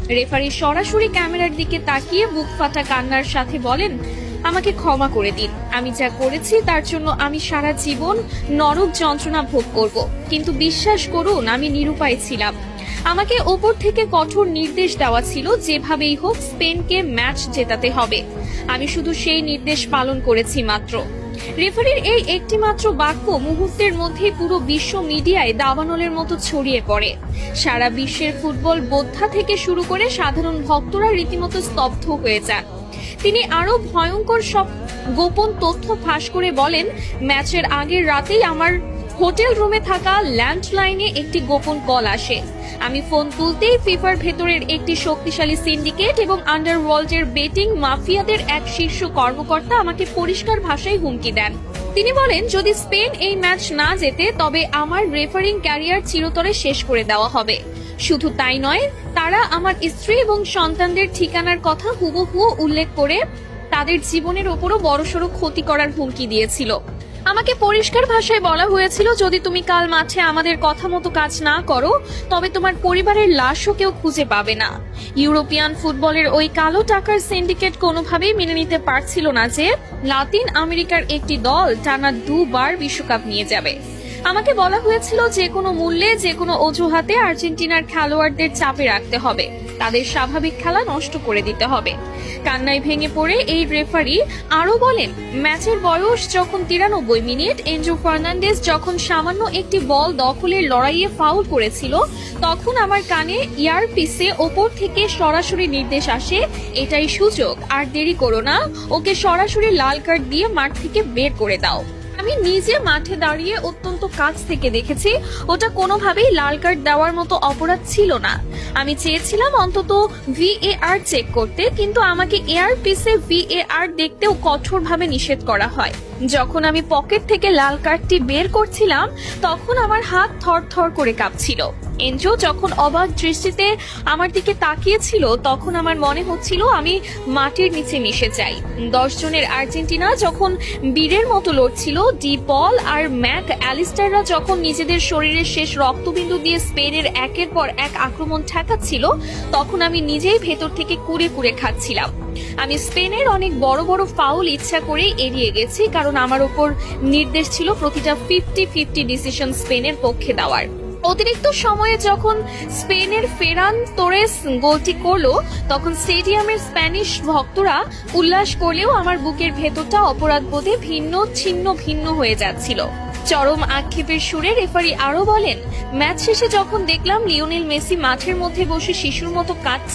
Referee সরাসরি ক্যামেরার দিকে তাকিয়ে বুক ফাটা কান্নার সাথে বলেন, আমাকে ক্ষমা করে দিন। আমি যা করেছি তার জন্য আমি সারা জীবন নরক যন্ত্রণা ভোগ করব, কিন্তু বিশ্বাস করুন আমি নিরুপায় ছিলাম। আমাকে ওপর থেকে কঠোর নির্দেশ দেওয়া ছিল যেভাবেই হোক স্পেনকে ম্যাচ জেতাতে হবে। আমি শুধু সেই নির্দেশ পালন করেছি মাত্র। রেফারির এই একটি মাত্র বাক্য মুহূর্তের মধ্যে পুরো বিশ্ব মিডিয়ায় দাবানলের মতো ছড়িয়ে পড়ে। সারা বিশ্বের ফুটবল বোদ্ধা থেকে শুরু করে সাধারণ ভক্তরা রীতিমতো স্তব্ধ হয়ে যান। তিনি আরো ভয়ঙ্কর সব গোপন তথ্য ফাঁস করে বলেন, ম্যাচের আগের রাতেই আমার হোটেল রুমে থাকা ল্যান্ডলাইনে একটি গোপন কল আসে। আমি ফোন তুলতেই ফিফার ভেতরের একটি শক্তিশালী সিন্ডিকেট এবং আন্ডারওয়ার্ল্ডের বেটিং মাফিয়াদের এক শীর্ষ কর্মকর্তা আমাকে পরিষ্কার ভাষায় হুমকি দেন। তিনি বলেন, যদি স্পেন এই ম্যাচ না জেতে তবে আমার রেফারিং ক্যারিয়ার চিরতরে শেষ করে দেওয়া হবে। শুধু তাই নয়, তারা আমার স্ত্রী এবং সন্তানদের ঠিকানার কথা হুবহু উল্লেখ করে তাদের জীবনের ওপরও বড়সড় ক্ষতি করার হুমকি দিয়েছিল। আমাকে পরিষ্কার ভাষায় বলা হয়েছিল, যদি তুমি কাল মাঠে আমাদের কথা মতো কাজ না করো তবে তোমার পরিবারের লাশও কেউ খুঁজে পাবে না। ইউরোপিয়ান ফুটবলের ওই কালো টাকার সিন্ডিকেট কোনোভাবেই মেনে নিতে পারছিল না যে লাতিন আমেরিকার একটি দল টানা 2 বার বিশ্বকাপ নিয়ে যাবে। আমাকে বলা হয়েছিল যে কোনো মূল্যে যে কোনো অজুহাতে আর্জেন্টিনার খেলোয়াড়দের চাপে রাখতে হবে, তাদের স্বাভাবিক খেলা নষ্ট করে দিতে হবে। কান্নায় ভেঙে পড়ে এই রেফারি আরো বলেন, ম্যাচের বয়স যখন 93 মিনিট, এনজো ফার্নান্ডেজ যখন সামান্য একটি বল দখলের লড়াইয়ে ফাউল করেছিল, তখন আমার কানে ইয়ারপিসে ওপর থেকে সরাসরি নির্দেশ আসে, এটাই সুযোগ, আর দেরি করো না, ওকে সরাসরি লাল কার্ড দিয়ে মাঠ থেকে বের করে দাও। আমি নিজে মাঠে দাঁড়িয়ে অত্যন্ত কাছ থেকে দেখেছি, ওটা কোনোভাবেই লাল কার্ড দেওয়ার মতো অপরাধ ছিল না। আমি চেয়েছিলাম অন্তত VAR চেক করতে, কিন্তু আমাকে এয়ারপিসে VAR দেখতেও কঠোরভাবে নিষেধ করা হয়। যখন আমি পকেট থেকে লাল কার্ডটি বের করছিলাম তখন আমার হাত থরথর করে কাঁপছিল। এনজো যখন অবাক দৃষ্টিতে আমার দিকে তাকিয়েছিল তখন আমার মনে হচ্ছিল আমি মাটির নিচে মিশে যাই। 10 জনের আর্জেন্টিনা যখন বীরের মতো লড়ছিল, ডি পল আর ম্যাক অ্যালিস্টাররা যখন নিজেদের শরীরের শেষ রক্তবিন্দু দিয়ে স্পেনের একের পর এক আক্রমণ ঠেকাচ্ছিল, তখন আমি নিজেই ভেতর থেকে কুড়ে কুড়ে খাচ্ছিলাম। আমি স্পেনের অনেক বড় বড় ফাউল ইচ্ছা করেই এড়িয়ে গেছি, কারণ আমার উপর নির্দেশ ছিল প্রতিটা 50-50 ডিসিশন স্পেনের পক্ষে দেওয়ার। অতিরিক্ত সময়ে যখন স্পেনের ফেরান তোরেস গোলটি করলো, তখন স্টেডিয়ামের স্প্যানিশ ভক্তরা উল্লাস করলেও আমার বুকের ভেতরটা অপরাধবোধে ভিন্ন হয়ে যাচ্ছিল। চরম আক্ষেপের সুরে রেফারি আরো বলেন, ম্যাচ শেষে যখন দেখলাম লিওনেল মেসি মাঠের মধ্যে বসে শিশুর মতো কাঁদছে,